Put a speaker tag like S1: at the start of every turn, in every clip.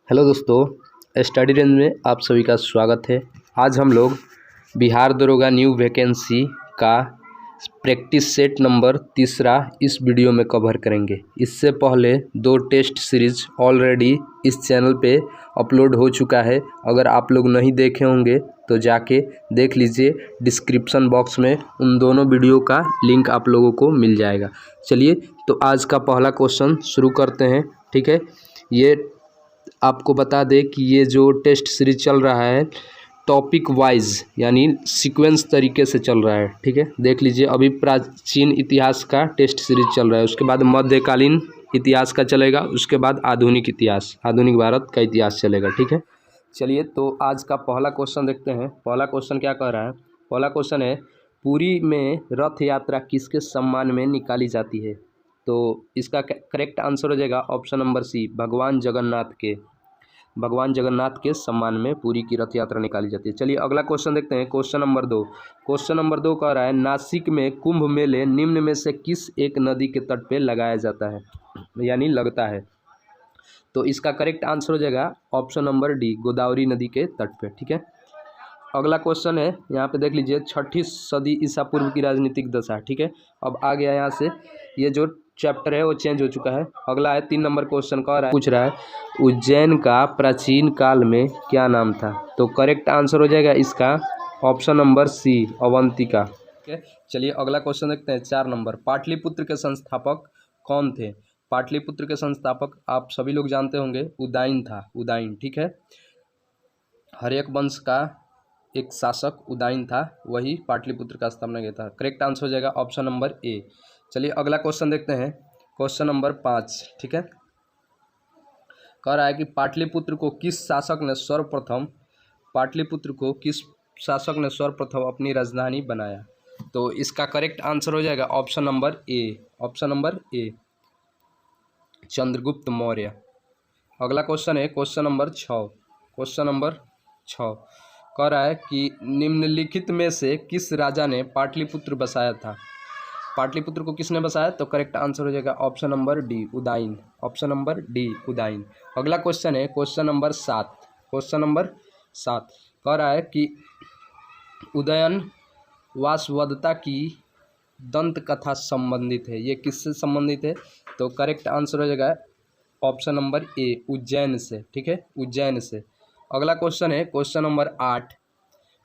S1: Hello दोस्तों, study range में आप सभी का स्वागत है। आज हम लोग बिहार दरोगा न्यू वैकेंसी का प्रैक्टिस सेट नंबर 3 इस वीडियो में कवर करेंगे। इससे पहले 2 टेस्ट सीरीज ऑलरेडी इस चैनल पे अपलोड हो चुका है। अगर आप लोग नहीं देखे होंगे तो जाके देख लीजिए, डिस्क्रिप्शन बॉक्स में उन दोनों वीडियो का लिंक आप लोगों को मिल जाएगा। चलिए तो आज का पहला क्वेश्चन शुरू करते हैं। ठीक है, ये आपको बता दें कि ये जो टेस्ट सीरीज चल रहा है टॉपिक वाइज यानी सीक्वेंस तरीके से चल रहा है। ठीक है, देख लीजिए, अभी प्राचीन इतिहास का टेस्ट सीरीज चल रहा है, उसके बाद मध्यकालीन इतिहास का चलेगा, उसके बाद आधुनिक इतिहास, आधुनिक भारत का इतिहास चलेगा। ठीक है, चलिए तो आज का पहला क्वेश्चन देखते हैं। पहला क्वेश्चन क्या कह रहा है? पहला क्वेश्चन है, पुरी में रथ यात्रा किसके सम्मान में निकाली जाती है? तो इसका करेक्ट आंसर हो जाएगा ऑप्शन नंबर सी, भगवान जगन्नाथ के सम्मान में पुरी की रथ यात्रा निकाली जाती है। चलिए अगला क्वेश्चन देखते हैं, क्वेश्चन नंबर 2। क्वेश्चन नंबर 2 कह रहा है, नासिक में कुंभ मेले निम्न में से किस एक नदी के तट पे लगाया जाता है यानी लगता है? तो इसका करेक्ट आंसर हो जाएगा ऑप्शन नंबर डी, गोदावरी नदी के तट पे। ठीक है, अगला क्वेश्चन है, यहाँ पे देख लीजिए, 6ठी सदी ईसा पूर्व की राजनीतिक दशा। ठीक है, अब आ गया यहाँ से, ये जो चैप्टर है वो चेंज हो चुका है। अगला है 3 नंबर क्वेश्चन का, पूछ रहा है, उज्जैन का प्राचीन काल में क्या नाम था? तो करेक्ट आंसर हो जाएगा इसका ऑप्शन नंबर सी, अवंतिका। ठीक है, चलिए अगला क्वेश्चन देखते हैं, 4 नंबर। पाटलिपुत्र के संस्थापक कौन थे? पाटलिपुत्र के संस्थापक आप सभी लोग जानते होंगे, उदयन था, उदयन। ठीक है, हर्यक वंश का एक शासक उदयन था, वही पाटलिपुत्र का स्थापना किया था। करेक्ट आंसर हो जाएगा ऑप्शन नंबर ए। चलिए अगला क्वेश्चन देखते हैं, क्वेश्चन नंबर 5। ठीक है, कह रहा है कि पाटलिपुत्र को किस शासक ने सर्वप्रथम अपनी राजधानी बनाया? तो इसका करेक्ट आंसर हो जाएगा option number A, Chandragupta Maurya. अगला क्वेश्चन है क्वेश्चन नंबर 6। कह रहा है कि निम्नलिखित में से किस राजा ने पाटलिपुत्र बसाया था? पाटलिपुत्र को किसने बसाया? तो करेक्ट आंसर हो जाएगा option number D, Udayan. Option number D, Udayan. अगला क्वेश्चन है क्वेश्चन नंबर 7। कह रहा है कि उदयन वासवदत्ता की दंत कथा संबंधित है, ये किससे संबंधित है? तो करेक्ट आंसर हो जाएगा ऑप्शन नंबर ए, उज्जैन से। ठीक है, उज्जैन से। अगला क्वेश्चन है क्वेश्चन नंबर 8।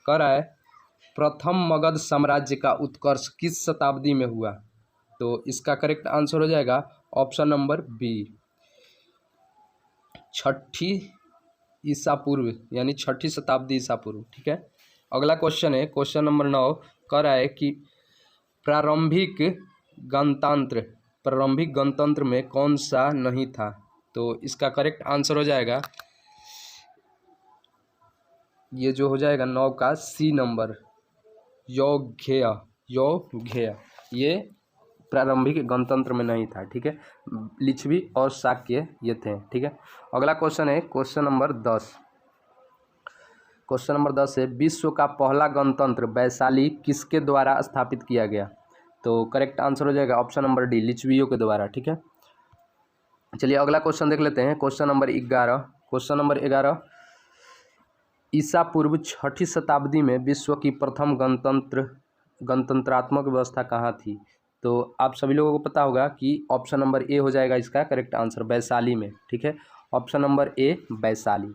S1: कह रहा है, प्रथम मगध साम्राज्य का उत्कर्ष किस शताब्दी में हुआ? तो इसका करेक्ट आंसर हो जाएगा ऑप्शन नंबर बी, 6ठी ईसा पूर्व यानी 6ठी शताब्दी ईसा पूर्व। ठीक है, अगला क्वेश्चन है क्वेश्चन नंबर 9। कह रहा है कि प्रारंभिक गणतंत्र में कौन सा नहीं था? तो इसका करेक्ट आंसर हो जाएगा, ये जो हो जाएगा 9 का सी नंबर, योग्य, ये प्रारंभिक गणतंत्र में नहीं था। ठीक है, लिच्छवी और शाक्य ये थे। ठीक है, अगला क्वेश्चन है क्वेश्चन नंबर 10। क्वेश्चन नंबर 10 है, विश्व का पहला गणतंत्र वैशाली किसके द्वारा स्थापित किया गया? तो करेक्ट आंसर हो जाएगा ऑप्शन नंबर डी, लिच्छवियों के द्वारा। ठीक है, चलिए अगला क्वेश्चन देख लेते हैं, क्वेश्चन नंबर 11। ईसा पूर्व 6ठी शताब्दी में विश्व की प्रथम गणतंत्रात्मक व्यवस्था कहाँ थी? तो आप सभी लोगों को पता होगा कि ऑप्शन नंबर ए हो जाएगा इसका करेक्ट आंसर, वैशाली में। ठीक है, ऑप्शन नंबर ए, वैशाली।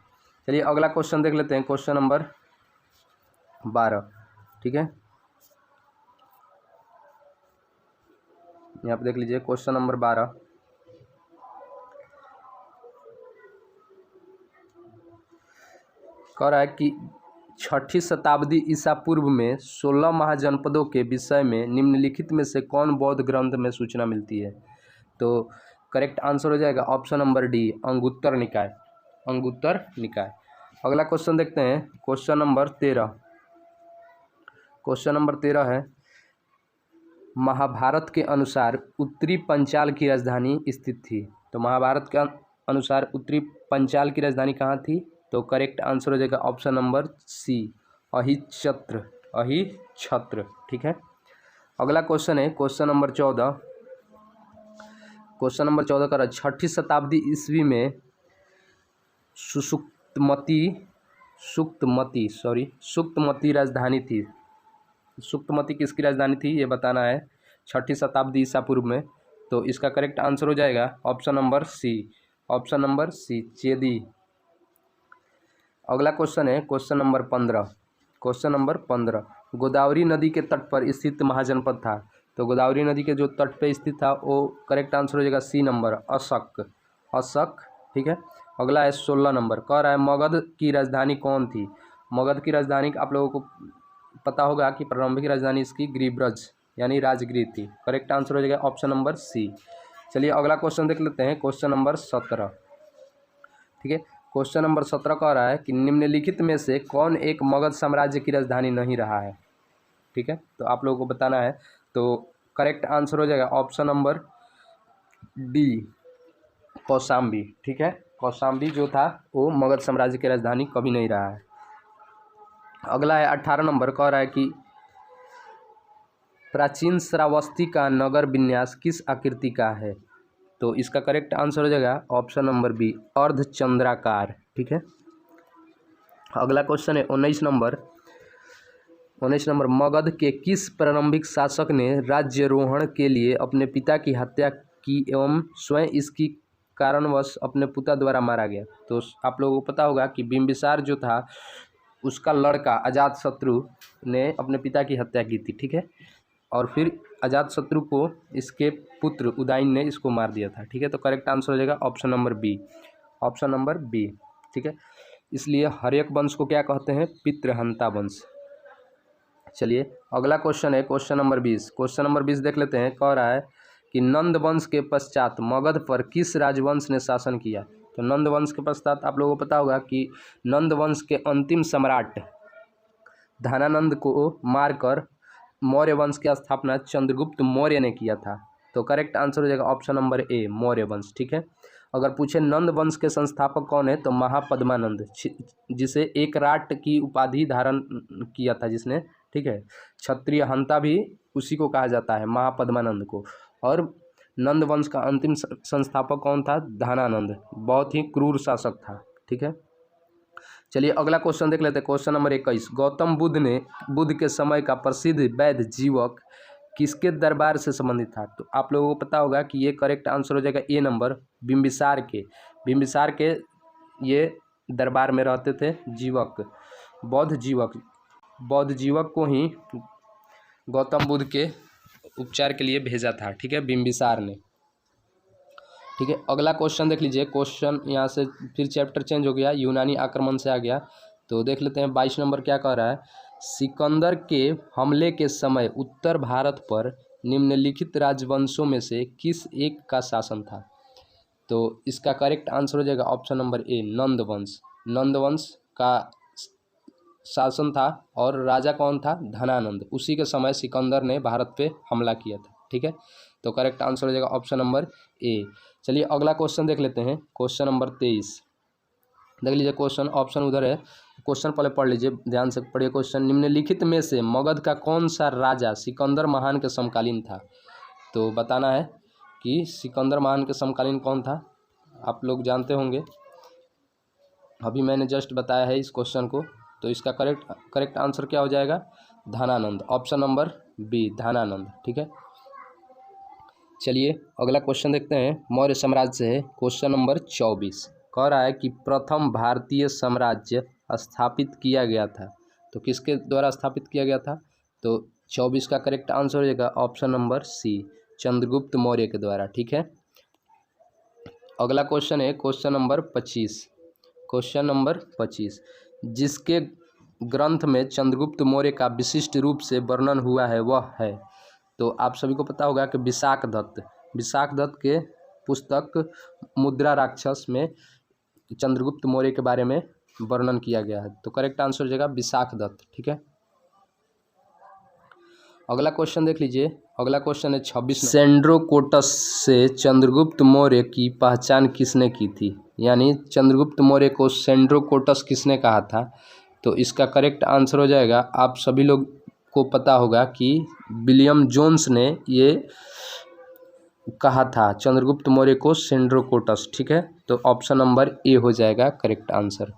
S1: चलिए अगला क्वेश्चन देख लेते हैं, क्वेश्चन नंबर 12। ठीक है, यहाँ पे देख लीजिए क्वेश्चन नंबर 12। कह रहा है कि 6ठी शताब्दी ईसा पूर्व में 16 महाजनपदों के विषय में निम्नलिखित में से कौन बौद्ध ग्रंथ में सूचना मिलती है? तो करेक्ट आंसर हो जाएगा ऑप्शन नंबर डी, अंगुत्तर निकाय। अगला क्वेश्चन देखते हैं, क्वेश्चन नंबर 13 है, महाभारत के अनुसार उत्तरी पंचाल की राजधानी स्थित थी। तो महाभारत के अनुसार उत्तरी पंचाल की राजधानी कहाँ थी? तो करेक्ट आंसर हो जाएगा ऑप्शन नंबर सी, अहिच्छत्र। ठीक है, अगला क्वेश्चन है क्वेश्चन नंबर 14। क्वेश्चन नंबर 14 का 6ठी शताब्दी ईस्वी में सुक्तमती राजधानी थी। सुक्तमती किसकी राजधानी थी ये बताना है, 6ठी शताब्दी ईसा पूर्व में। तो इसका करेक्ट आंसर हो जाएगा ऑप्शन नंबर सी चेदी। अगला क्वेश्चन है क्वेश्चन नंबर 15। गोदावरी नदी के तट पर स्थित महाजनपद था। तो गोदावरी नदी के जो तट पे स्थित था वो करेक्ट आंसर हो जाएगा सी नंबर अशक। ठीक है। अगला है 16 नंबर, कह रहा है मगध की राजधानी कौन थी। मगध की राजधानी आप लोगों को पता होगा कि प्रारंभिक राजधानी इसकी गिरिब्रज यानी राजगृह थी। करेक्ट आंसर हो जाएगा ऑप्शन नंबर सी। चलिए अगला क्वेश्चन देख लेते हैं, क्वेश्चन नंबर 17। ठीक है, क्वेश्चन नंबर 17 कह रहा है कि निम्नलिखित में से कौन एक मगध साम्राज्य की राजधानी नहीं रहा है। ठीक है, तो आप लोगों को बताना है। तो करेक्ट आंसर हो जाएगा ऑप्शन नंबर डी कौशाम्बी। ठीक है, कौशाम्बी जो था वो मगध साम्राज्य की राजधानी कभी नहीं रहा है। अगला है 18 नंबर, कह रहा है कि प्राचीन श्रावस्ती का नगर विन्यास किस आकृति का है। तो इसका करेक्ट आंसर हो जाएगा ऑप्शन नंबर बी अर्धचंद्राकार। ठीक है। अगला क्वेश्चन है 19 नंबर। मगध के किस प्रारंभिक शासक ने राज्यारोहण के लिए अपने पिता की हत्या की एवं स्वयं इसकी कारणवश अपने पिता द्वारा मारा गया। तो आप लोगों को पता होगा कि बिंबिसार जो था उसका लड़का अजातशत्रु ने अपने पिता की हत्या की थी। ठीक है, और फिर अजातशत्रु को इसके पुत्र उदयन ने इसको मार दिया था। ठीक है, तो करेक्ट आंसर हो जाएगा ऑप्शन नंबर बी। ठीक है, इसलिए हर्यक वंश को क्या कहते हैं, पितृहंता वंश। चलिए अगला क्वेश्चन है क्वेश्चन नंबर 20 देख लेते हैं। कह रहा है कि नंद वंश के पश्चात मगध पर किस राजवंश ने शासन किया। तो नंद वंश के पश्चात आप लोगों को पता होगा कि नंद वंश के अंतिम सम्राट धनानंद को मारकर मौर्य वंश की स्थापना चंद्रगुप्त मौर्य ने किया था। तो करेक्ट आंसर हो जाएगा ऑप्शन नंबर ए मौर्य वंश। ठीक है, अगर पूछे नंद वंश के संस्थापक कौन है तो महापद्मानंद, जिसे एक राट की उपाधि धारण किया था जिसने। ठीक है, क्षत्रिय हंता भी उसी को कहा जाता है, महापद्मानंद को। और नंद वंश का अंतिम संस्थापक कौन था, धनानंद, बहुत ही क्रूर शासक था। ठीक है, चलिए अगला क्वेश्चन देख लेते हैं, क्वेश्चन नंबर 21। गौतम बुद्ध के समय का प्रसिद्ध वैद्य जीवक किसके दरबार से संबंधित था। तो आप लोगों को पता होगा कि ये करेक्ट आंसर हो जाएगा ए नंबर बिंबिसार के ये दरबार में रहते थे जीवक, बौद्ध जीवक को ही गौतम बुद्ध के उपचार के लिए भेजा था। ठीक है, बिंबिसार ने। ठीक है, अगला क्वेश्चन देख लीजिए। क्वेश्चन यहाँ से फिर चैप्टर चेंज हो गया, यूनानी आक्रमण से आ गया। तो देख लेते हैं 22 नंबर क्या कह रहा है। सिकंदर के हमले के समय उत्तर भारत पर निम्नलिखित राजवंशों में से किस एक का शासन था। तो इसका करेक्ट आंसर हो जाएगा ऑप्शन नंबर ए नंद वंश का शासन था। और राजा कौन था, धनानंद। उसी के समय सिकंदर ने भारत पे हमला किया था। ठीक है, तो करेक्ट आंसर हो जाएगा ऑप्शन नंबर ए। चलिए अगला क्वेश्चन देख लेते हैं, क्वेश्चन नंबर 23 देख लीजिए। क्वेश्चन ऑप्शन उधर है, क्वेश्चन पहले पढ़ लीजिए, ध्यान से पढ़िए क्वेश्चन। निम्नलिखित में से मगध का कौन सा राजा सिकंदर महान के समकालीन था। तो बताना है कि सिकंदर महान के समकालीन कौन था। आप लोग जानते होंगे, अभी मैंने जस्ट बताया है इस क्वेश्चन को। तो इसका करेक्ट आंसर क्या हो जाएगा, Dhanananda, option number B Dhanananda. ठीक है, चलिए अगला क्वेश्चन देखते हैं, मौर्य साम्राज्य से है, क्वेश्चन नंबर 24। कह रहा है कि प्रथम भारतीय साम्राज्य स्थापित किया गया था। तो किसके द्वारा स्थापित किया गया था। तो 24 का करेक्ट आंसर हो जाएगा option number C Chandragupta Maurya के द्वारा। ठीक है, अगला क्वेश्चन है क्वेश्चन नंबर 25। जिसके ग्रंथ में चंद्रगुप्त मौर्य का विशिष्ट रूप से वर्णन हुआ है वह है। तो आप सभी को पता होगा कि विशाख दत्त के पुस्तक मुद्रा राक्षस में चंद्रगुप्त मौर्य के बारे में वर्णन किया गया है। तो करेक्ट आंसर हो जाएगा विशाख दत्त। ठीक है, अगला क्वेश्चन देख लीजिए। अगला क्वेश्चन है 26। सेंड्रोकोटस से चंद्रगुप्त मौर्य की पहचान किसने की थी। यानी चंद्रगुप्त मौर्य को सेंड्रोकोटस किसने कहा था। तो इसका करेक्ट आंसर हो जाएगा, आप सभी लोग को पता होगा कि विलियम जोन्स ने ये कहा था चंद्रगुप्त मौर्य को सेंड्रोकोटस, ठीक है। तो ऑप्शन नंबर ए हो जाएगा करेक्ट आंसर।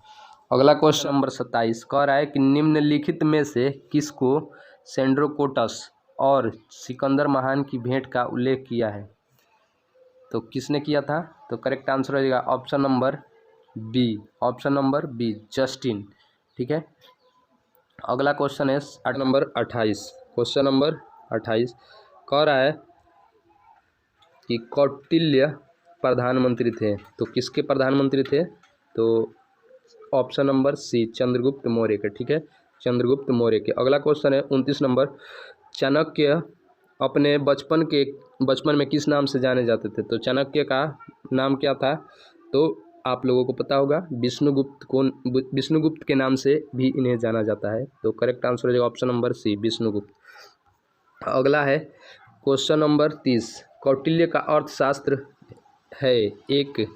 S1: अगला क्वेश्चन नंबर 27 कह रहा है कि निम्नलिखित में से किसको सेंड्रोकोटस और सिकंदर महान की भेंट का उल्लेख किया है? तो किसने किया था? तो करेक्ट आंसर हो जाएगा option number B, option number B Justin, ठीक है। अगला क्वेश्चन है नंबर 28, क्वेश्चन नंबर 28 कह रहा है कि कौटिल्य प्रधानमंत्री थे, तो किसके प्रधानमंत्री थे? तो option number C Chandragupta Maurya के, ठीक है, चंद्रगुप्त मौर्य के। अगला क्वेश्चन है 29 नंबर, चाणक्य अपने बचपन में किस नाम से जाने जाते थे? तो चाणक्य का नाम क्या था? तो आप लोगों को पता होगा विष्णुगुप्त के नाम से भी इन्हें जाना जाता है। तो करेक्ट आंसर हो जाएगा ऑप्शन नंबर सी विष्णुगुप्त। अगला है क्वेश्चन नंबर 30, कौटिल्य का अर्थशास्त्र है एक,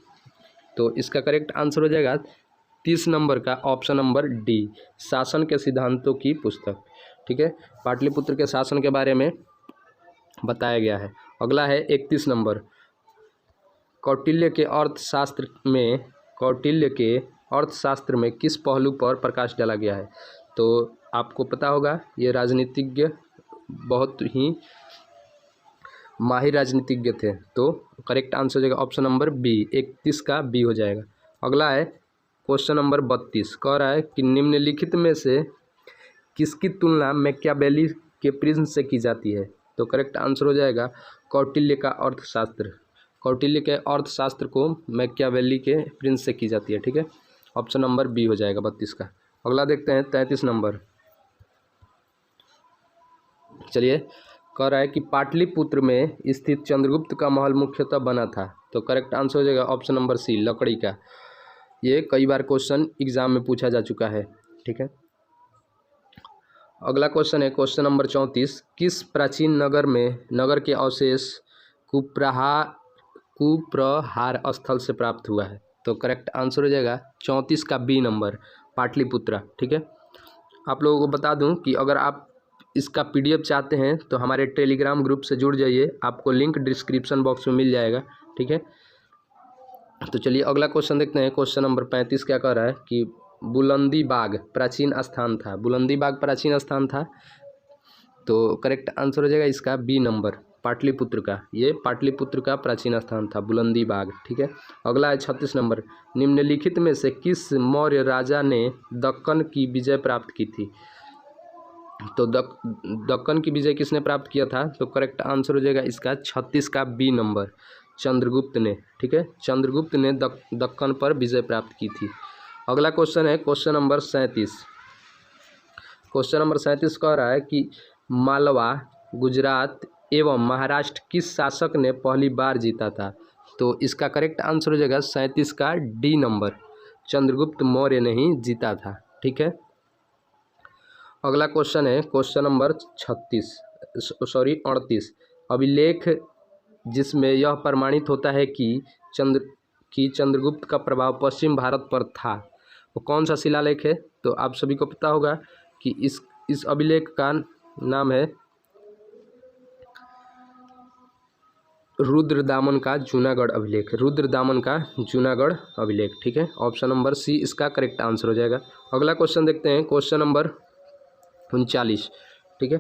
S1: तो इसका करेक्ट आंसर हो जाएगा 30 नंबर का ऑप्शन नंबर डी शासन के सिद्धांतों की पुस्तक, ठीक है। पाटलिपुत्र के शासन के बारे में बताया गया है। अगला है 31 नंबर, कौटिल्य के अर्थशास्त्र में किस पहलू पर प्रकाश डाला गया है? तो आपको पता होगा ये राजनीतिज्ञ बहुत ही माहिर राजनीतिज्ञ थे। तो करेक्ट आंसर हो जाएगा ऑप्शन नंबर बी 31 का बी हो जाएगा। अगला है क्वेश्चन नंबर 32 कह रहा है कि निम्नलिखित में से किसकी तुलना मैकियावेली के प्रिज्म से की जाती है? तो करेक्ट आंसर हो जाएगा कौटिल्य का अर्थशास्त्र, कौटिल्य के अर्थशास्त्र को मैकियावेली के प्रिंस से की जाती है, ठीक है। ऑप्शन नंबर बी हो जाएगा 32 का। अगला देखते हैं 33 नंबर, चलिए कह रहा है कि पाटलिपुत्र में स्थित चंद्रगुप्त का महल मुख्यतः बना था। तो करेक्ट आंसर हो जाएगा ऑप्शन नंबर सी लकड़ी का। ये कई बार क्वेश्चन एग्जाम में पूछा जा चुका है, ठीक है। अगला क्वेश्चन है क्वेश्चन नंबर 34, किस प्राचीन नगर के अवशेष कुप्रहार स्थल से प्राप्त हुआ है? तो करेक्ट आंसर हो जाएगा 34 का बी नंबर पाटलिपुत्रा, ठीक है। आप लोगों को बता दूं कि अगर आप इसका PDF चाहते हैं तो हमारे टेलीग्राम ग्रुप से जुड़ जाइए, आपको लिंक डिस्क्रिप्शन बॉक्स में मिल जाएगा, ठीक है। तो चलिए अगला क्वेश्चन देखते हैं। क्वेश्चन नंबर 35 क्या कह रहा है कि बुलंदी बाग प्राचीन स्थान था, बुलंदी बाग प्राचीन स्थान था। तो करेक्ट आंसर हो जाएगा इसका बी नंबर पाटलिपुत्र का, ये पाटलिपुत्र का प्राचीन स्थान था बुलंदी बाग, ठीक है। अगला है 36 नंबर, निम्नलिखित में से किस मौर्य राजा ने दक्कन की विजय प्राप्त की थी? तो दक्कन की विजय किसने प्राप्त किया था? तो करेक्ट आंसर हो जाएगा इसका 36 का बी नंबर चंद्रगुप्त ने, ठीक है। चंद्रगुप्त ने दक्कन पर विजय प्राप्त की थी। अगला क्वेश्चन है क्वेश्चन नंबर 37, क्वेश्चन नंबर 37 कह रहा है कि मालवा, गुजरात एवं महाराष्ट्र किस शासक ने पहली बार जीता था? तो इसका करेक्ट आंसर हो जाएगा 37 का डी नंबर चंद्रगुप्त मौर्य ने ही जीता था, ठीक है। अगला क्वेश्चन है क्वेश्चन नंबर 38 अभिलेख जिसमें यह प्रमाणित होता है कि चंद्रगुप्त का प्रभाव पश्चिम भारत पर था, वो कौन सा शिलालेख है? तो आप सभी को पता होगा कि इस अभिलेख का नाम है रुद्रदामन का जूनागढ़ अभिलेख, रुद्रदामन का जूनागढ़ अभिलेख, ठीक है। ऑप्शन नंबर सी इसका करेक्ट आंसर हो जाएगा। अगला क्वेश्चन देखते हैं क्वेश्चन नंबर 39, ठीक है।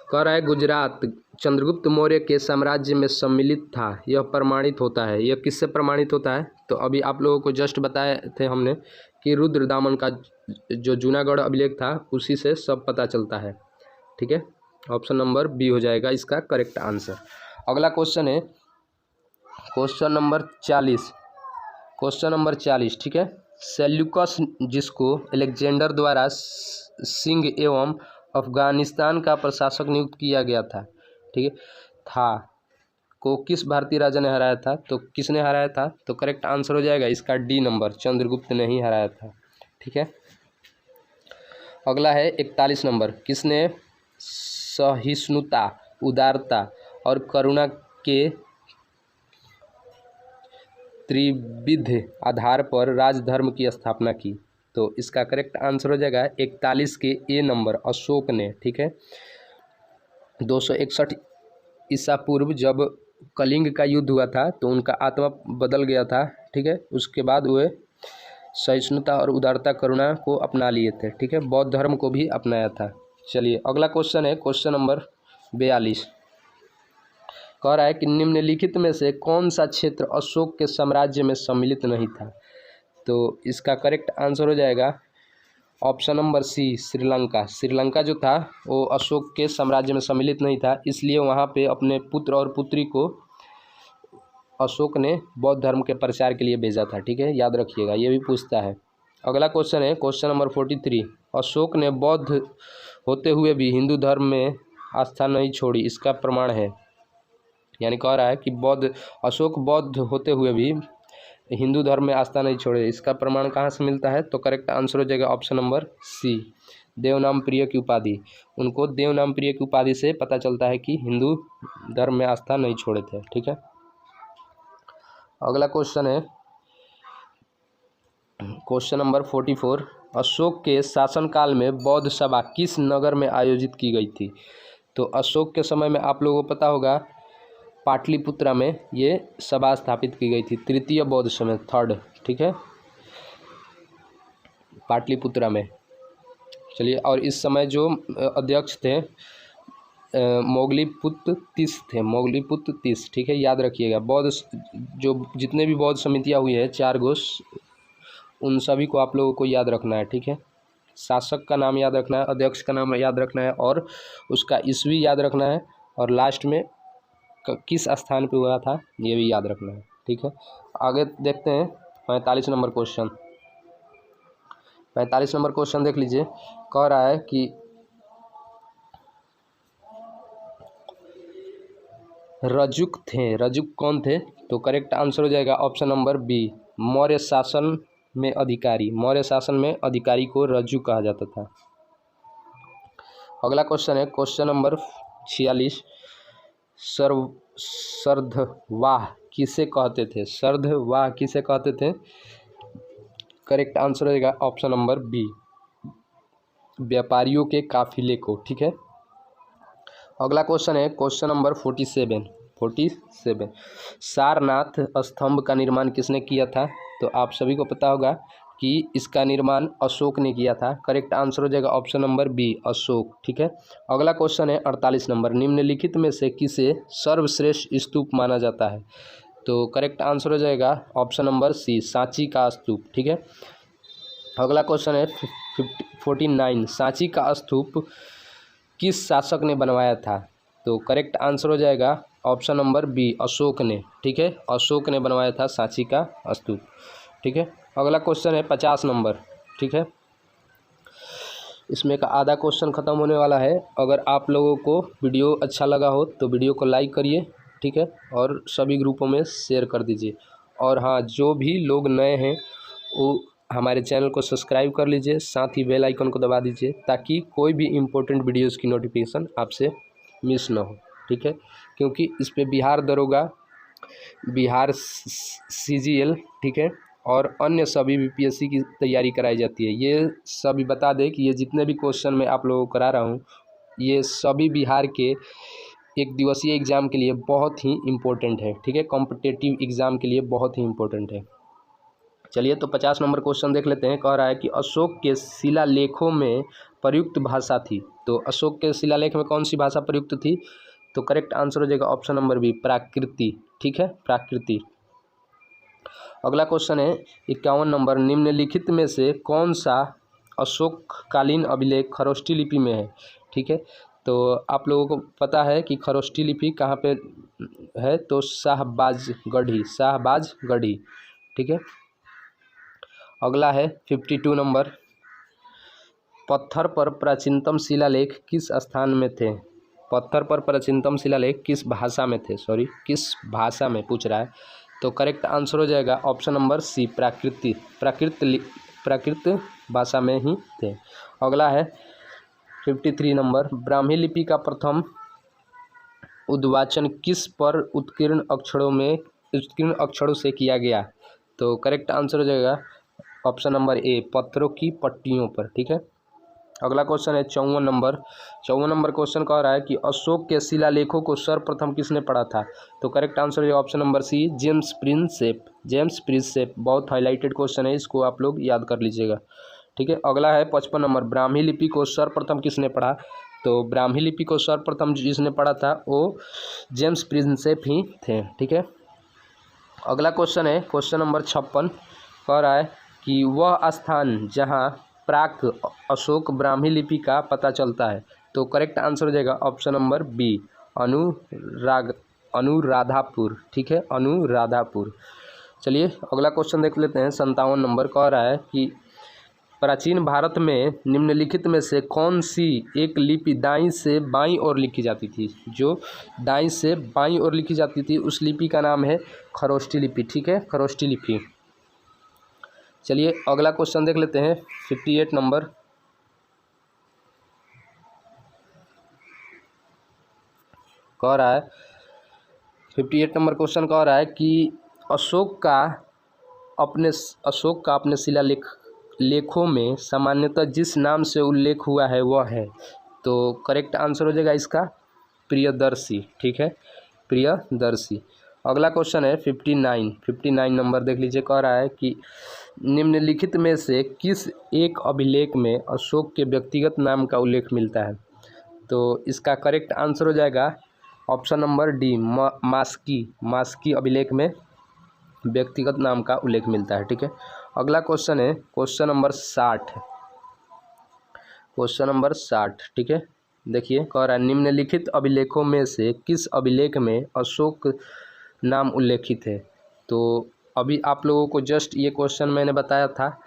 S1: कह रहा है गुजरात चंद्रगुप्त मौर्य के साम्राज्य में सम्मिलित था, यह प्रमाणित होता है, यह किससे प्रमाणित होता है? तो अभी आप लोगों को जस्ट बताए थे हमने कि रुद्रदामन का जो जूनागढ़ अभिलेख था उसी से सब पता चलता है, ठीक है। ऑप्शन नंबर बी हो जाएगा इसका करेक्ट आंसर। अगला क्वेश्चन है क्वेश्चन नंबर 40, ठीक है। सेल्यूकस जिसको अलेक्जेंडर द्वारा सिंह एवं अफगानिस्तान का प्रशासक नियुक्त किया गया था, ठीक है, को किस भारतीय राजा ने हराया था? तो किसने हराया था? तो करेक्ट आंसर हो जाएगा इसका डी नंबर चंद्रगुप्त ने ही हराया था, ठीक है। अगला है 41 नंबर, किसने सहिष्णुता, उदारता और करुणा के त्रिविध आधार पर राजधर्म की स्थापना की? तो इसका करेक्ट आंसर हो जाएगा 41 के ए नंबर अशोक ने, ठीक है। 261 ईसा पूर्व जब कलिंग का युद्ध हुआ था तो उनका आत्मा बदल गया था, ठीक है। उसके बाद वे सहिष्णुता और उदारता करुणा को अपना लिए थे, ठीक है। बौद्ध धर्म को भी अपनाया था। चलिए अगला क्वेश्चन है क्वेश्चन नंबर 42। कह रहा है कि निम्नलिखित में से कौन सा क्षेत्र अशोक के साम्राज्य में सम्मिलित नहीं था। तो इसका करेक्ट आंसर हो जाएगा option number C, Sri Lanka. Sri Lanka जो था वो अशोक के साम्राज्य में सम्मिलित नहीं था, इसलिए वहाँ पे अपने पुत्र और पुत्री को अशोक ने बौद्ध धर्म के प्रचार के लिए भेजा था, ठीक है, याद रखिएगा, ये भी पूछता है। अगला क्वेश्चन है क्वेश्चन नंबर 43। अशोक ने बौद्ध होते हुए भी हिंदू धर्म में आस्था नहीं छोड़ी, इसका प्रमाण है। यानी कह रहा है कि अशोक बौद्ध होते हुए भी हिंदू धर्म में आस्था नहीं छोड़े, इसका प्रमाण कहाँ से मिलता है। तो करेक्ट आंसर हो जाएगा ऑप्शन नंबर सी, देवनाम प्रिय की उपाधि। उनको देवनाम प्रिय की उपाधि से पता चलता है कि हिंदू धर्म में आस्था नहीं छोड़े थे, ठीक है। अगला क्वेश्चन है क्वेश्चन नंबर 44। अशोक के शासनकाल में बौद्ध सभा किस नगर में आयोजित की गई थी। तो अशोक के समय में आप लोगों को पता होगा पाटलिपुत्रा में ये सभा स्थापित की गई थी, तृतीय बौद्ध समय, थर्ड, ठीक है, पाटलिपुत्रा में। चलिए, और इस समय जो अध्यक्ष थे मोगलीपुत्र तीस थे, मोगलीपुत्र तीस, ठीक है, याद रखिएगा। बौद्ध जो जितने भी बौद्ध समितियाँ हुई है 4 गो, उन सभी को आप लोगों को याद रखना है, ठीक है। शासक का नाम याद रखना है, अध्यक्ष का नाम याद रखना है और उसका ईस्वी याद रखना है, और लास्ट में किस स्थान पे हुआ था ये भी याद रखना है, ठीक है। आगे देखते हैं 45 नंबर क्वेश्चन। 45 नंबर क्वेश्चन देख लीजिए। कह रहा है कि रजुक थे, रजुक कौन थे। तो करेक्ट आंसर हो जाएगा ऑप्शन नंबर बी, मौर्य शासन में अधिकारी। मौर्य शासन में अधिकारी को रज्जु कहा जाता था। अगला क्वेश्चन है क्वेश्चन नंबर 46। सर्धवाह किसे कहते थे। सर्धवाह किसे कहते थे। करेक्ट आंसर हो जाएगा ऑप्शन नंबर बी, व्यापारियों के काफिले को, ठीक है। अगला क्वेश्चन है क्वेश्चन नंबर 47। सारनाथ स्तंभ का निर्माण किसने किया था। तो आप सभी को पता होगा कि इसका निर्माण अशोक ने किया था। करेक्ट आंसर हो जाएगा ऑप्शन नंबर बी, अशोक, ठीक है। अगला क्वेश्चन है 48 नंबर। निम्नलिखित में से किसे सर्वश्रेष्ठ स्तूप माना जाता है। तो करेक्ट आंसर हो जाएगा ऑप्शन नंबर सी, सांची का स्तूप, ठीक है। अगला क्वेश्चन है 49। सांची का स्तूप किस शासक ने बनवाया था। तो करेक्ट आंसर हो जाएगा ऑप्शन नंबर बी, अशोक ने, ठीक है। अशोक ने बनवाया था सांची का स्तूप, ठीक है। अगला क्वेश्चन है 50 नंबर, ठीक है। इसमें का आधा क्वेश्चन ख़त्म होने वाला है। अगर आप लोगों को वीडियो अच्छा लगा हो तो वीडियो को लाइक करिए, ठीक है, और सभी ग्रुपों में शेयर कर दीजिए। और हाँ, जो भी लोग नए हैं वो हमारे चैनल को सब्सक्राइब कर लीजिए, साथ ही बेल आइकन को दबा दीजिए ताकि कोई भी इम्पोर्टेंट वीडियोज़ की नोटिफिकेशन आपसे मिस ना हो, ठीक है। क्योंकि इस पर बिहार दरोगा, बिहार CGL, ठीक है, और अन्य सभी BPSC की तैयारी कराई जाती है। ये सभी बता दें कि ये जितने भी क्वेश्चन मैं आप लोगों को करा रहा हूँ ये सभी बिहार के एक दिवसीय एग्ज़ाम के लिए बहुत ही इम्पोर्टेंट है, ठीक है, कॉम्पिटिटिव एग्ज़ाम के लिए बहुत ही इम्पोर्टेंट है। चलिए, तो 50 नंबर क्वेश्चन देख लेते हैं। कह रहा है कि अशोक के शिलालेखों में प्रयुक्त भाषा थी। तो अशोक के शिलालेख में कौन सी भाषा प्रयुक्त थी। तो करेक्ट आंसर हो जाएगा ऑप्शन नंबर बी, प्राकृति, ठीक है, प्राकृति। अगला क्वेश्चन है 51 नंबर। निम्नलिखित में से कौन सा अशोककालीन अभिलेख खरोष्ठी लिपि में है, ठीक है। तो आप लोगों को पता है कि खरोष्ठी लिपि कहाँ पे है। तो शाहबाजगढ़ी, ठीक है। अगला है 52 नंबर। पत्थर पर प्राचीनतम शिलालेख किस स्थान में थे। पत्थर पर प्राचीनतम शिलालेख किस भाषा में थे, किस भाषा में पूछ रहा है। तो करेक्ट आंसर हो जाएगा ऑप्शन नंबर सी, प्राकृत भाषा में ही थे। अगला है 53 नंबर। ब्राह्मी लिपि का प्रथम उद्वाचन किस पर उत्कीर्ण अक्षरों से किया गया। तो करेक्ट आंसर हो जाएगा ऑप्शन नंबर ए, पत्थरों की पट्टियों पर, ठीक है। अगला क्वेश्चन है 54 नंबर क्वेश्चन कह रहा है कि अशोक के शिलालेखों को सर्वप्रथम किसने पढ़ा था। तो करेक्ट आंसर है option number C, James Prinsep. बहुत हाईलाइटेड क्वेश्चन है, इसको आप लोग याद कर लीजिएगा। ठीक है, अगला है 55 नंबर, ब्राह्मी लिपि को सर्वप्रथम किसने पढ़ा। तो ब्राह्मी लिपि को सर्वप्रथम जिसने पढ़ा था वो जेम्स प्रिंसेप ही थे। ठीक है, अगला क्वेश्चन है क्वेश्चन नंबर 56, कह रहा है कि वह स्थान जहाँ प्राक अशोक ब्राह्मी लिपि का पता चलता है। तो करेक्ट आंसर हो जाएगा ऑप्शन नंबर बी, अनुराधापुर। ठीक है, अनुराधापुर। चलिए अगला क्वेश्चन देख लेते हैं। 57 नंबर कह रहा है कि प्राचीन भारत में निम्नलिखित में से कौन सी एक लिपि दाईं से बाईं ओर लिखी जाती थी। जो दाईं से बाईं ओर लिखी जाती थी उस लिपि का नाम है खरोष्टी लिपि। ठीक है, खरोष्टी लिपि। चलिए अगला क्वेश्चन देख लेते हैं। 58 नंबर कह रहा है, 58 नंबर क्वेश्चन कह रहा है कि अशोक का अपने लेखों में सामान्यतः जिस नाम से उल्लेख हुआ है वह है। तो करेक्ट आंसर हो जाएगा इसका प्रियदर्शी। ठीक है, प्रियदर्शी। अगला क्वेश्चन है 59 नंबर देख लीजिए, कह रहा है कि निम्नलिखित में से किस एक अभिलेख में अशोक के व्यक्तिगत नाम का उल्लेख मिलता है। तो इसका करेक्ट आंसर हो जाएगा ऑप्शन नंबर डी, मास्की अभिलेख में व्यक्तिगत नाम का उल्लेख मिलता है। ठीक है, अगला क्वेश्चन है क्वेश्चन नंबर 60। ठीक है, देखिए कह रहा है निम्नलिखित अभिलेखों में से किस अभिलेख में अशोक नाम उल्लेखित है। तो अभी आप लोगों को जस्ट ये क्वेश्चन मैंने बताया था।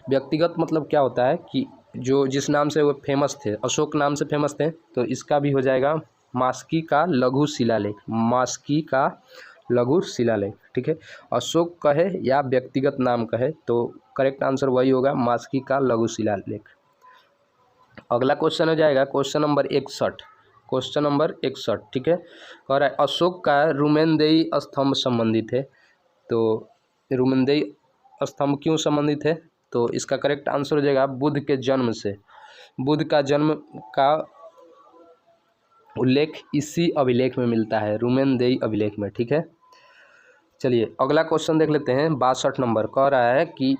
S1: व्यक्तिगत मतलब क्या होता है कि जो जिस नाम से वो फेमस थे, अशोक नाम से फेमस थे, तो इसका भी हो जाएगा मास्की का लघु शिलालेख। ठीक है, अशोक कहे या व्यक्तिगत नाम कहे तो करेक्ट आंसर वही होगा, मास्की का लघु शिलालेख। अगला क्वेश्चन हो जाएगा क्वेश्चन नंबर 61। ठीक है, कह रहा है अशोक का रुमेनदेई स्तंभ संबंधित है। तो रुमेनदेई स्तंभ क्यों संबंधित है। तो इसका करेक्ट आंसर हो जाएगा बुद्ध के जन्म से। बुद्ध का जन्म का उल्लेख इसी अभिलेख में मिलता है, रुमेनदेई अभिलेख में। ठीक है, चलिए अगला क्वेश्चन देख लेते हैं। 62 नंबर कह रहा है कि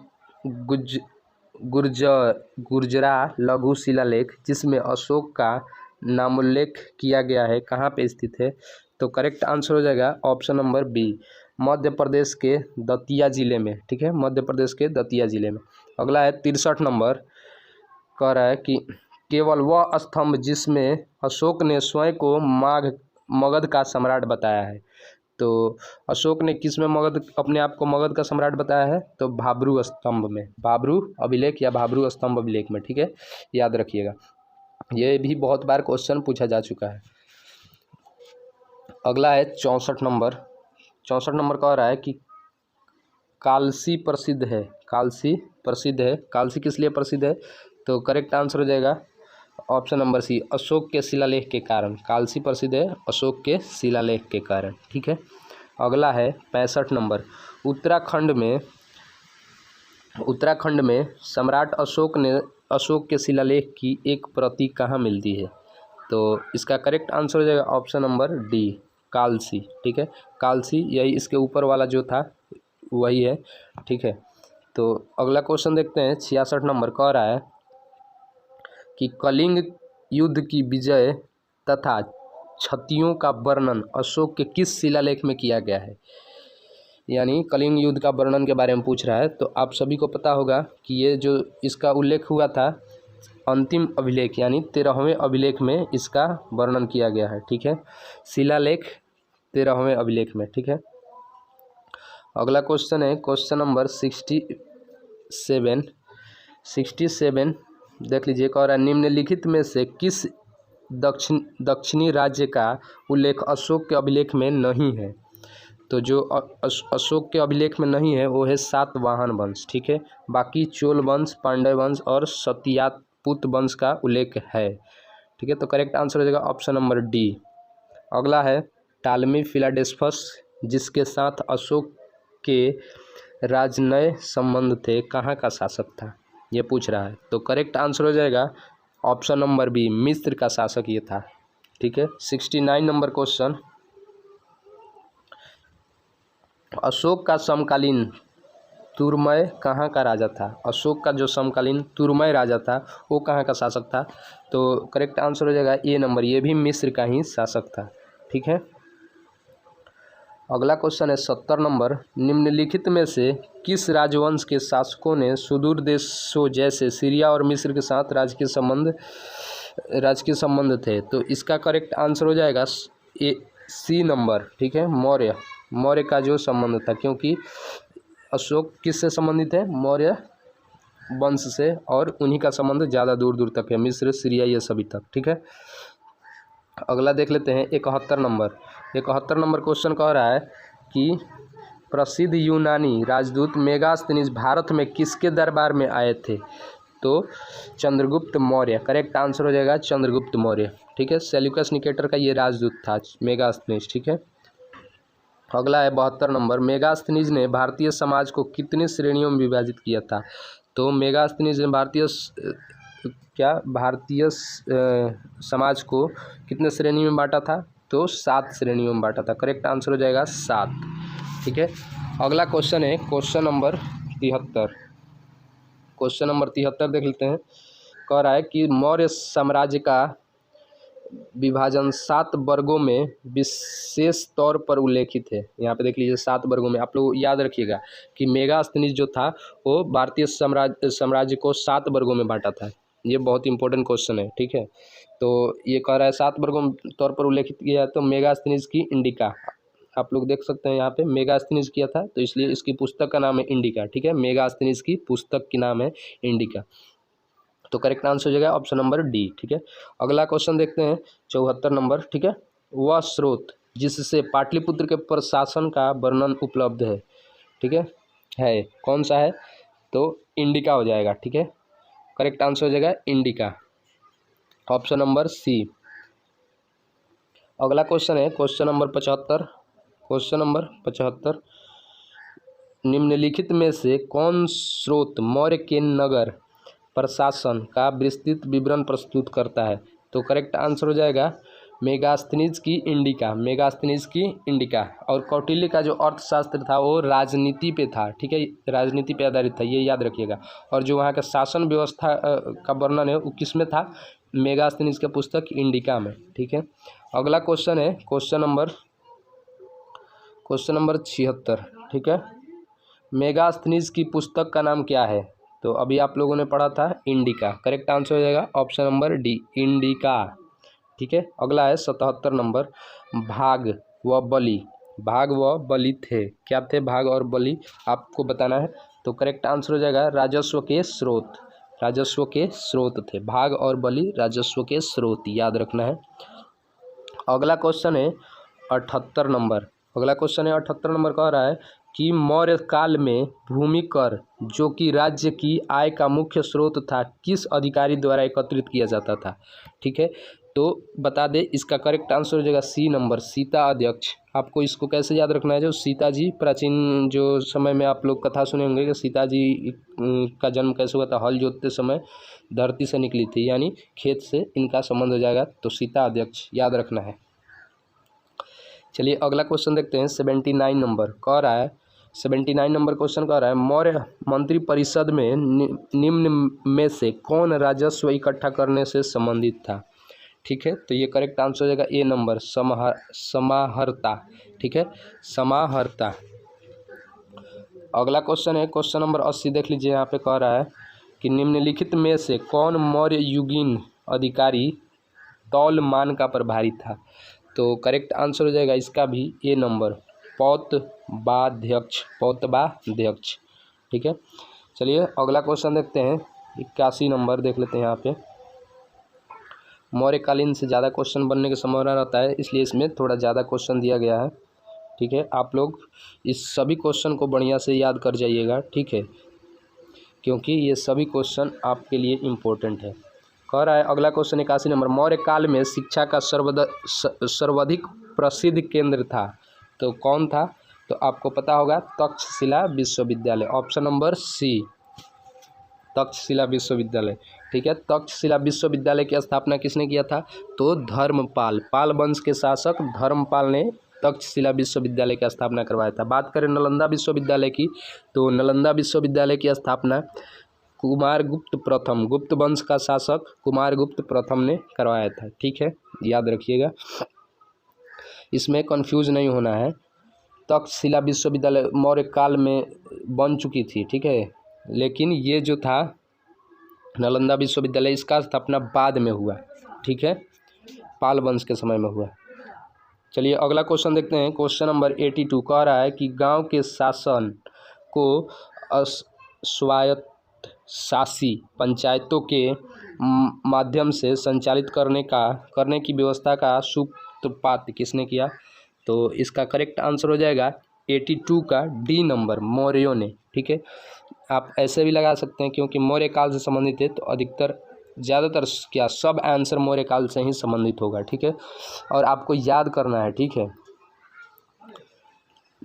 S1: गुर्जरा लघु शिलालेख जिसमें अशोक का नामोल्लेख किया गया है कहाँ पे स्थित है। तो करेक्ट आंसर हो जाएगा option number B, Madhya Pradesh के दतिया जिले में। ठीक है, मध्य प्रदेश के दतिया जिले में। अगला है 63 नंबर, कह रहा है कि केवल वह स्तंभ जिसमें अशोक ने स्वयं को मगध का सम्राट बताया है। तो अशोक ने किस में अपने आप को मगध का सम्राट बताया है। तो भाब्रू स्तंभ में, भाब्रू अभिलेख या भाब्रू स्तंभ अभिलेख में। ठीक है, याद रखिएगा, ये भी बहुत बार क्वेश्चन पूछा जा चुका है। अगला है 64 नंबर कह रहा है कि कालसी किस लिए प्रसिद्ध है। तो करेक्ट आंसर हो जाएगा ऑप्शन नंबर सी, अशोक के शिलालेख के कारण। कालसी प्रसिद्ध है अशोक के शिलालेख के कारण। ठीक है, अगला है 65 नंबर, उत्तराखंड में सम्राट अशोक के शिलालेख की एक प्रति कहाँ मिलती है। तो इसका करेक्ट आंसर हो जाएगा ऑप्शन नंबर डी, कालसी। ठीक है, कालसी, यही इसके ऊपर वाला जो था वही है। ठीक है, तो अगला क्वेश्चन देखते हैं। 66 नंबर कह रहा है कि कलिंग युद्ध की विजय तथा क्षतियों का वर्णन अशोक के किस शिलालेख में किया गया है। यानी कलिंग युद्ध का वर्णन के बारे में पूछ रहा है। तो आप सभी को पता होगा कि ये जो इसका उल्लेख हुआ था अंतिम अभिलेख यानी 13वें अभिलेख में इसका वर्णन किया गया है। ठीक है, शिलालेख 13वें अभिलेख में। ठीक है, अगला क्वेश्चन है क्वेश्चन नंबर 67 देख लीजिए, कह रहा है निम्नलिखित में से किस दक्षिणी राज्य का उल्लेख अशोक के अभिलेख में नहीं है। तो जो अशोक के अभिलेख में नहीं है वो है सातवाहन वंश। ठीक है, बाकी चोल वंश, पांड्य वंश और सत्यापुत वंश का उल्लेख है। ठीक है, तो करेक्ट आंसर हो जाएगा ऑप्शन नंबर डी। अगला है टालमी फिलाडेल्फस जिसके साथ अशोक के राजनय संबंध थे, कहाँ का शासक था, ये पूछ रहा है। तो करेक्ट आंसर हो जाएगा ऑप्शन नंबर बी, मिस्र का शासक ये था। ठीक है, 69 नंबर क्वेश्चन, अशोक का समकालीन तुरमय कहाँ का राजा था? अशोक का जो समकालीन तुरमय राजा था वो कहाँ का शासक था? तो करेक्ट आंसर हो जाएगा ए नंबर, ये भी मिस्र का ही शासक था। ठीक है, अगला क्वेश्चन है 70 नंबर, निम्नलिखित में से किस राजवंश के शासकों ने सुदूर देशों जैसे सीरिया और मिस्र के साथ राजकीय संबंध थे? तो इसका करेक्ट आंसर हो जाएगा सी नंबर। ठीक है, मौर्य का जो संबंध था, क्योंकि अशोक किससे संबंधित है? मौर्य वंश से, और उन्हीं का संबंध ज़्यादा दूर दूर तक है, मिस्र, सीरिया, ये सभी तक। ठीक है, अगला देख लेते हैं 71 नंबर। 71 नंबर क्वेश्चन कह रहा है कि प्रसिद्ध यूनानी राजदूत मेगास्थनीज भारत में किसके दरबार में आए थे? तो चंद्रगुप्त मौर्य, करेक्ट आंसर हो जाएगा चंद्रगुप्त मौर्य। ठीक है, सेल्यूकस निकेटर का ये राजदूत था मेगास्थनीज। ठीक है, अगला है 72 नंबर, मेगास्थनीज ने भारतीय समाज को कितनी श्रेणियों में विभाजित किया था? तो मेगास्थनीज ने भारतीय समाज को कितने श्रेणी में बांटा था? तो 7 श्रेणियों में बांटा था। करेक्ट आंसर हो जाएगा 7। ठीक है, अगला क्वेश्चन है क्वेश्चन नंबर 73। क्वेश्चन नंबर 73 देख लेते हैं। कह रहा है कि मौर्य साम्राज्य का विभाजन 7 वर्गों में विशेष तौर पर उल्लेखित है। यहाँ पे देख लीजिए 7 वर्गों में। आप लोग याद रखिएगा कि मेगास्थनीज जो था वो भारतीय साम्राज्य को 7 वर्गों में बांटा था। ये बहुत इंपॉर्टेंट क्वेश्चन है। ठीक है, तो ये कह रहा है 7 वर्गों तौर पर उल्लेखित किया है। तो मेगास्थनीज की इंडिका आप लोग देख सकते हैं, यहाँ पे मेगास्थनीज किया था, तो इसलिए इसकी पुस्तक का नाम है इंडिका। ठीक है, मेगास्थनीज की पुस्तक की नाम है इंडिका। तो करेक्ट आंसर हो जाएगा ऑप्शन नंबर डी। ठीक है, अगला क्वेश्चन देखते हैं 74 नंबर। ठीक है, वह स्रोत जिससे पाटलिपुत्र के प्रशासन का वर्णन उपलब्ध है, ठीक है कौन सा है? तो इंडिका हो जाएगा। ठीक है, करेक्ट आंसर हो जाएगा इंडिका, ऑप्शन नंबर सी। अगला क्वेश्चन है क्वेश्चन नंबर 75। क्वेश्चन नंबर 75, निम्नलिखित में से कौन स्रोत मौर्य के नगर प्रशासन का विस्तृत विवरण प्रस्तुत करता है? तो करेक्ट आंसर हो जाएगा मेगास्थनीज की इंडिका, मेगास्थनीज की इंडिका। और कौटिल्य का जो अर्थशास्त्र था वो राजनीति पे था। ठीक है, राजनीति पे आधारित था, ये याद रखिएगा। और जो वहाँ का शासन व्यवस्था का वर्णन है वो किस में था? मेगास्थनीज का पुस्तक इंडिका में। ठीक है, अगला क्वेश्चन है क्वेश्चन नंबर 76। ठीक है, मेगास्थनीज की पुस्तक का नाम क्या है? तो अभी आप लोगों ने पढ़ा था इंडिका। करेक्ट आंसर हो जाएगा ऑप्शन नंबर डी, इंडिका। ठीक है, अगला है 77 नंबर, भाग व बलि। भाग व बलि थे, क्या थे भाग और बलि? आपको बताना है। तो करेक्ट आंसर हो जाएगा राजस्व के स्रोत, राजस्व के स्रोत थे भाग और बलि, राजस्व के स्रोत, याद रखना है। अगला क्वेश्चन है 78 नंबर। अगला क्वेश्चन है 78 नंबर, कह रहा है कि मौर्य काल में भूमि कर जो कि राज्य की आय का मुख्य स्रोत था किस अधिकारी द्वारा एकत्रित किया जाता था? ठीक है, तो बता दे, इसका करेक्ट आंसर हो जाएगा सी नंबर, सीता अध्यक्ष। आपको इसको कैसे याद रखना है? जो सीता जी, प्राचीन जो समय में आप लोग कथा सुने होंगे कि सीता जी का जन्म कैसे हुआ था? हल जोतते समय धरती से निकली थी, यानी खेत से इनका संबंध हो जाएगा। तो सीता अध्यक्ष याद रखना है। चलिए अगला क्वेश्चन देखते हैं 79 नंबर। कह रहा है 79 नंबर क्वेश्चन कह रहा है मौर्य मंत्री परिषद में निम्न में से कौन राजस्व इकट्ठा करने से संबंधित था? ठीक है, तो ये करेक्ट आंसर हो जाएगा ए नंबर, समाहर्ता। ठीक है, समाहर्ता। अगला क्वेश्चन है क्वेश्चन नंबर 80। देख लीजिए, यहाँ पे कह रहा है कि निम्नलिखित में से कौन मौर्य युगीन अधिकारी तौल मान का प्रभारी था? तो करेक्ट आंसर हो जाएगा इसका भी ए नंबर, पौतबाध्यक्ष, पौतबाध्यक्ष। ठीक है, चलिए अगला क्वेश्चन देखते हैं 81 नंबर। देख लेते हैं, यहाँ पे मौर्यकालीन से ज़्यादा क्वेश्चन बनने की संभावना रहता है, इसलिए इसमें थोड़ा ज़्यादा क्वेश्चन दिया गया है। ठीक है, आप लोग इस सभी क्वेश्चन को बढ़िया से याद कर जाइएगा। ठीक है, क्योंकि ये सभी क्वेश्चन आपके लिए इम्पोर्टेंट है। कह रहा है अगला क्वेश्चन 81 नंबर, मौर्य काल में शिक्षा का सर्वाधिक प्रसिद्ध केंद्र था, तो कौन था? तो आपको पता होगा तक्षशिला विश्वविद्यालय, ऑप्शन नंबर सी। तक्षशिला विश्वविद्यालय, ठीक है। तक्षशिला विश्वविद्यालय की स्थापना किसने किया था? तो धर्मपाल, पाल वंश के शासक धर्मपाल ने तक्षशिला विश्वविद्यालय की स्थापना करवाया था। बात करें नालंदा विश्वविद्यालय की, तो नालंदा विश्वविद्यालय की स्थापना कुमारगुप्त प्रथम, गुप्त वंश का शासक कुमारगुप्त प्रथम ने करवाया था, ठीक है, याद रखिएगा, इसमें कंफ्यूज नहीं होना है। तक्षशिला विश्वविद्यालय मौर्य काल में बन चुकी थी, ठीक है, लेकिन ये जो था नालंदा विश्वविद्यालय, इसका स्थापना बाद में हुआ, ठीक है, पाल वंश के समय में हुआ। चलिए अगला क्वेश्चन देखते हैं। क्वेश्चन नंबर 82 कह रहा है कि गांव के शासन को स्वायत्तशासी पंचायतों के माध्यम से संचालित करने की व्यवस्था का सूत्रपात किसने किया? तो इसका करेक्ट आंसर हो जाएगा 82 का डी नंबर, मौर्यों ने, ठीक है। आप ऐसे भी लगा सकते हैं क्योंकि मौर्य काल से संबंधित है, तो अधिकतर ज़्यादातर क्या सब आंसर मौर्य काल से ही संबंधित होगा, ठीक है, और आपको याद करना है, ठीक है।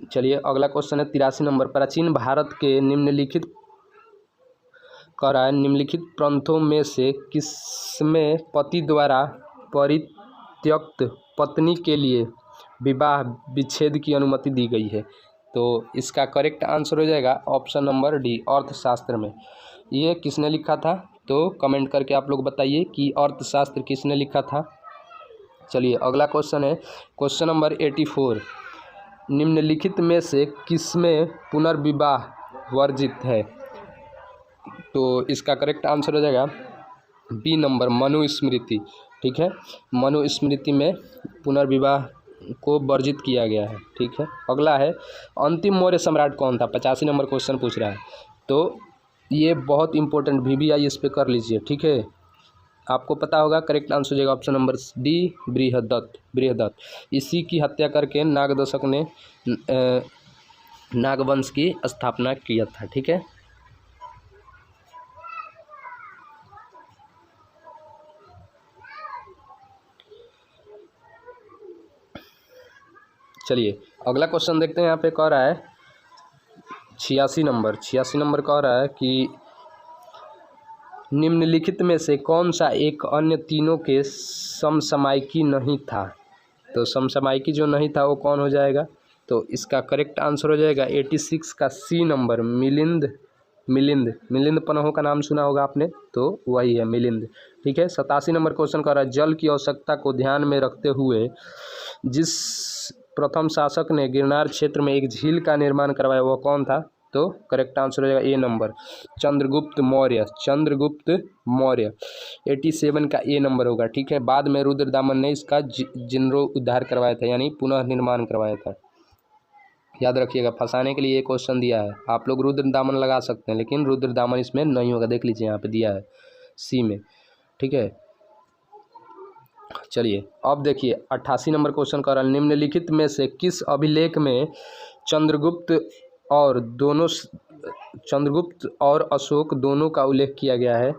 S1: चलिए अगला क्वेश्चन है 83 नंबर, प्राचीन भारत के निम्नलिखित प्रंथों में से किसमें पति द्वारा परित्यक्त पत्नी के लिए विवाह विच्छेद की अनुमति दी गई है? तो इसका करेक्ट आंसर हो जाएगा ऑप्शन नंबर डी, अर्थशास्त्र में। ये किसने लिखा था? तो कमेंट करके आप लोग बताइए कि अर्थशास्त्र किसने लिखा था। चलिए अगला क्वेश्चन है क्वेश्चन नंबर 84, निम्नलिखित में से किसमें पुनर्विवाह वर्जित है? तो इसका करेक्ट आंसर हो जाएगा बी नंबर, मनुस्मृति, ठीक है, मनुस्मृति में पुनर्विवाह को वर्जित किया गया है, ठीक है। अगला है अंतिम मौर्य सम्राट कौन था? 85 नंबर क्वेश्चन पूछ रहा है, तो ये बहुत इंपॉर्टेंट, VVI इस पर कर लीजिए, ठीक है, आपको पता होगा। करेक्ट आंसर हो जाएगा ऑप्शन नंबर डी, बृहदत्त। इसी की हत्या करके नागदशक ने नागवंश की स्थापना किया था, ठीक है। चलिए अगला क्वेश्चन देखते हैं। यहाँ पे कह रहा है 86 नंबर कह रहा है कि निम्नलिखित में से कौन सा एक अन्य तीनों के समसामयिकी नहीं था? तो समसामयिकी जो नहीं था वो कौन हो जाएगा? तो इसका करेक्ट आंसर हो जाएगा 86 का सी नंबर, मिलिंद पन्हो का नाम सुना होगा आपने, तो वही है मिलिंद, ठीक है। 87 नंबर क्वेश्चन कर रहा है जल की आवश्यकता को ध्यान में रखते हुए जिस प्रथम शासक ने गिरनार क्षेत्र में एक झील का निर्माण करवाया वो कौन था? तो करेक्ट आंसर हो जाएगा ए नंबर, चंद्रगुप्त मौर्य। 87 का ए नंबर होगा, ठीक है। बाद में रुद्रदामन ने इसका जीर्णोद्धार करवाया था, यानी पुनः निर्माण करवाया था, याद रखिएगा। फंसाने के लिए ये क्वेश्चन दिया है, आप लोग रुद्रदामन लगा सकते हैं, लेकिन रुद्रदामन इसमें नहीं होगा, देख लीजिए यहाँ पे दिया है सी में, ठीक है। चलिए अब देखिए 88 नंबर क्वेश्चन कर रहा है निम्नलिखित में से किस अभिलेख में चंद्रगुप्त और अशोक दोनों का उल्लेख किया गया है?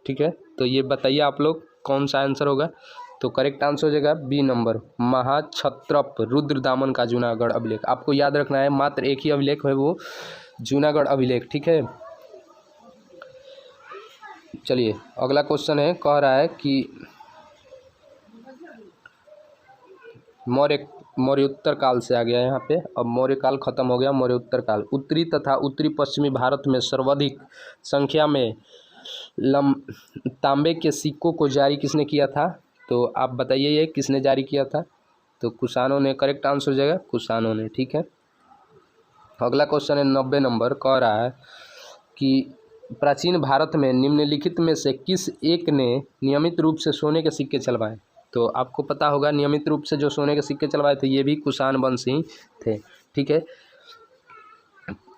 S1: ठीक है, तो ये बताइए आप लोग कौन सा आंसर होगा? तो करेक्ट आंसर हो जाएगा बी नंबर, महाक्षत्रप रुद्रदामन का जूनागढ़ अभिलेख। आपको याद रखना है मात्र एक ही अभिलेख है, वो जूनागढ़ अभिलेख, ठीक है। चलिए अगला क्वेश्चन है, कह रहा है कि मौर्योत्तर काल से आ गया है यहाँ पे, अब मौर्य काल खत्म हो गया, मौर्योत्तर काल। उत्तरी तथा उत्तरी पश्चिमी भारत में सर्वाधिक संख्या में तांबे के सिक्कों को जारी किसने किया था? तो आप बताइए ये किसने जारी किया था? तो कुषाणों ने, करेक्ट आंसर हो जाएगा कुषाणों ने, ठीक है। अगला क्वेश्चन है 90 नंबर, कह रहा है कि प्राचीन भारत में निम्नलिखित में से किस एक ने नियमित रूप से सोने के सिक्के चलवाए? तो आपको पता होगा नियमित रूप से जो सोने के सिक्के चलवाए थे ये भी कुषाण वंश ही थे, ठीक है।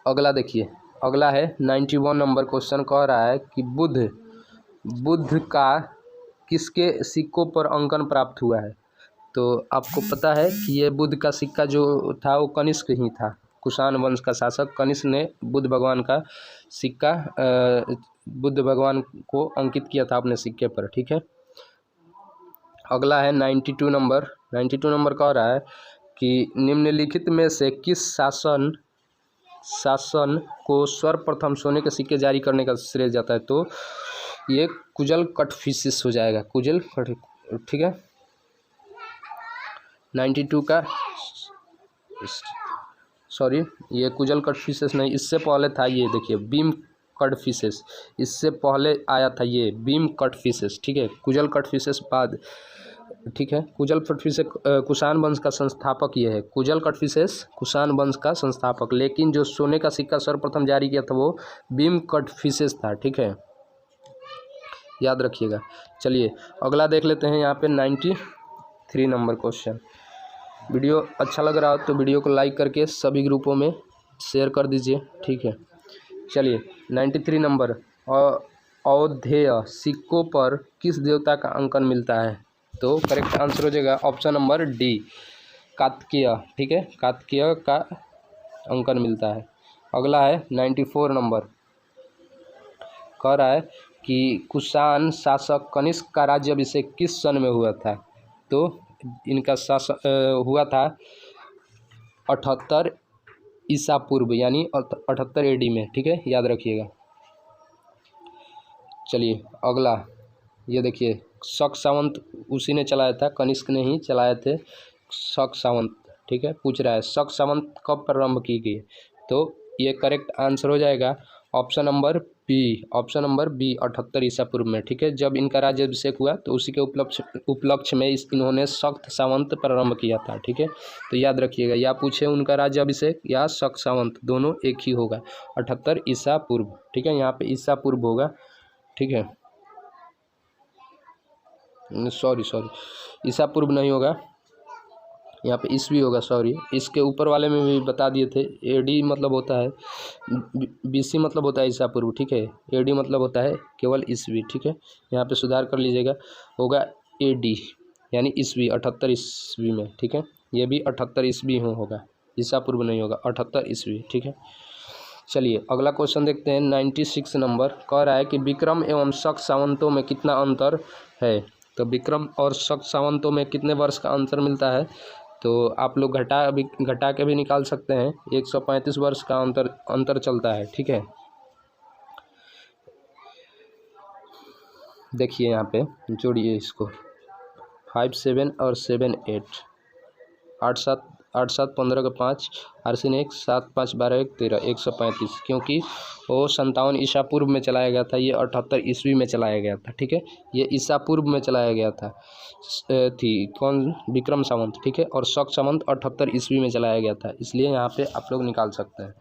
S1: अगला देखिए, अगला है 91 नंबर क्वेश्चन, कह रहा है कि बुद्ध का किसके सिक्कों पर अंकन प्राप्त हुआ है? तो आपको पता है कि ये बुद्ध का सिक्का जो था वो कनिष्क ही था, कुषाण वंश का शासक कनिष्क ने बुद्ध भगवान का सिक्का बुद्ध भगवान को अंकित किया था अपने सिक्के पर, ठीक है। अगला है 92 नंबर कह रहा है कि निम्नलिखित में से किस शासन को सर्वप्रथम सोने के सिक्के जारी करने का श्रेय जाता है, तो ये कुजल कटफिशिस हो जाएगा, कुजल कट, ठीक है। 92 का सॉरी, ये कुजल कटफिशिस नहीं, इससे पहले था ये, देखिए बीम कटफिशिस, इससे पहले आया था ये बीम कटफिशिस, ठीक है। कुजल कटफिशिस बाद, ठीक है। कुजल कटफिशिस कुषाण वंश का संस्थापक ये है, कुजल कटफिशिस कुषाण वंश का संस्थापक, लेकिन जो सोने का सिक्का सर्वप्रथम जारी किया था वो बीम कटफिशिस था, ठीक है, याद रखिएगा। चलिए अगला देख लेते हैं यहाँ पे 93 नंबर क्वेश्चन। वीडियो अच्छा लग रहा हो तो वीडियो को लाइक करके सभी ग्रुपों में शेयर कर दीजिए, ठीक है। चलिए 93 नंबर, अवधेय सिक्कों पर किस देवता का अंकन मिलता है? तो करेक्ट आंसर हो जाएगा ऑप्शन नंबर डी, कार्तिकेय, ठीक है, कार्तिकेय का अंकन मिलता है। अगला है 94 नंबर, कह रहा है कि कुषाण शासक कनिष्क का राज्याभिषेक किस सन में हुआ था? तो इनका शासन हुआ था 78 ईसा पूर्व, यानी 78 AD में, ठीक है, याद रखिएगा। चलिए अगला, ये देखिए शक सावंत उसी ने चलाया था, कनिष्क ने ही चलाए थे शक सावंत, ठीक है। पूछ रहा है शक सावंत कब प्रारंभ की गई? तो ये करेक्ट आंसर हो जाएगा option number B, option number B 78 ईसा पूर्व में, ठीक है। जब इनका राज्याभिषेक हुआ तो उसी के उपलक्ष्य में इन्होंने शक सावंत प्रारंभ किया था, ठीक है। तो याद रखिएगा, या पूछे उनका राज्याभिषेक या शक सावंत, दोनों एक ही होगा, 78 ईसा पूर्व, ठीक है। यहाँ पे ईसा पूर्व होगा, ठीक है, सॉरी ईसा पूर्व नहीं होगा, यहाँ पे ईस्वी होगा, सॉरी। इसके ऊपर वाले में भी बता दिए थे, एडी मतलब होता है, बीसी मतलब होता है ईसा पूर्व, ठीक है, एडी मतलब होता है केवल ईस्वी, ठीक है। यहाँ पे सुधार कर लीजिएगा, होगा एडी यानी ईस्वी, 78 ईस्वी में, ठीक है। ये भी 78 ईस्वी होगा, ईसा पूर्व नहीं होगा, 78 ईस्वी, ठीक है। चलिए अगला क्वेश्चन देखते हैं 96 नंबर, कह रहा है कि विक्रम एवं शक सावंतों में कितना अंतर है? तो विक्रम और शक सावंतों में कितने वर्ष का अंतर मिलता है? तो आप लोग घटा के भी निकाल सकते हैं, 135 वर्ष का अंतर चलता है, ठीक है। देखिए यहाँ पे जोड़िए इसको, 5 7 और 7 8, 8 7 15 का 5, 8 7 5 12 1 13, 135, क्योंकि वो 57 ईसा पूर्व में चलाया गया था, ये 78 ईस्वी में चलाया गया था, ठीक है। ये ईसा पूर्व में चलाया गया था, कौन? विक्रम सावंत, ठीक है, और शक सावंत 78 ईस्वी में चलाया गया था, इसलिए यहाँ पे आप लोग निकाल सकते हैं,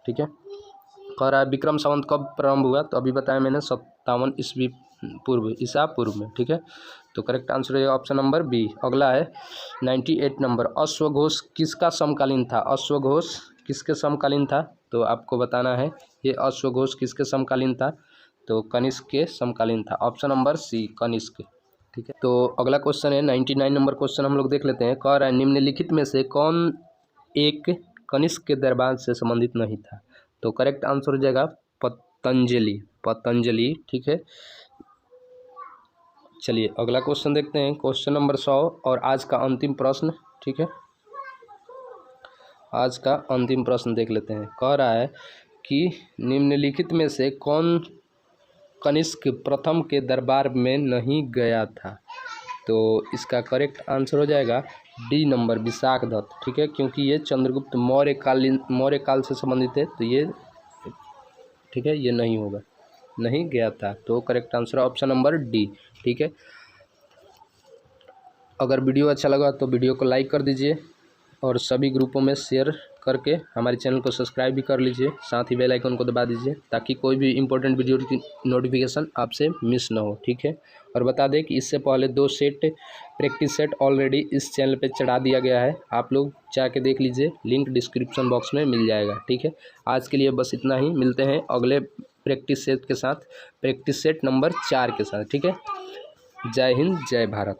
S1: ठीक है। कह रहा है विक्रम सावंत कब प्रारंभ हुआ? तो अभी बताया मैंने 57 ईस्वी पूर्व, ईसा पूर्व में, ठीक है। तो करेक्ट आंसर है ऑप्शन नंबर बी। अगला है 98 नंबर, अश्वघोष किसका समकालीन था? अश्वघोष किसके समकालीन था? तो आपको बताना है ये अश्वघोष किसके समकालीन था? तो कनिष्क के समकालीन था, ऑप्शन नंबर सी, कनिष्क, ठीक है। तो अगला क्वेश्चन है 99 नंबर क्वेश्चन, हम लोग देख लेते हैं। कह रहा है निम्नलिखित में से कौन एक कनिष्क के दरबार से संबंधित नहीं था? तो करेक्ट आंसर हो जाएगा पतंजलि, ठीक है। चलिए अगला क्वेश्चन देखते हैं, क्वेश्चन नंबर 100 और आज का अंतिम प्रश्न, ठीक है। आज का अंतिम प्रश्न देख लेते हैं। कह रहा है कि निम्नलिखित में से कौन कनिष्क प्रथम के दरबार में नहीं गया था? तो इसका करेक्ट आंसर हो जाएगा डी नंबर, विशाखदत्त, ठीक है, क्योंकि ये चंद्रगुप्त मौर्य काल से संबंधित है, तो ये, ठीक है, ये नहीं होगा, नहीं गया था। तो correct answer option number D, ठीक है। अगर वीडियो अच्छा लगा तो वीडियो को लाइक कर दीजिए और सभी ग्रुपों में शेयर करके हमारे चैनल को सब्सक्राइब भी कर लीजिए, साथ ही बेल आइकन को दबा दीजिए ताकि कोई भी इम्पोर्टेंट वीडियो की नोटिफिकेशन आपसे मिस ना हो, ठीक है। और बता दें कि इससे पहले 2 सेट प्रैक्टिस सेट ऑलरेडी इस चैनल पे चढ़ा दिया गया है, आप लोग जाके देख लीजिए, लिंक डिस्क्रिप्शन बॉक्स में मिल जाएगा, ठीक है। आज के लिए बस इतना ही, मिलते हैं अगले प्रैक्टिस सेट के साथ, प्रैक्टिस सेट नंबर 4 के साथ, ठीक है। जय हिंद, जय भारत।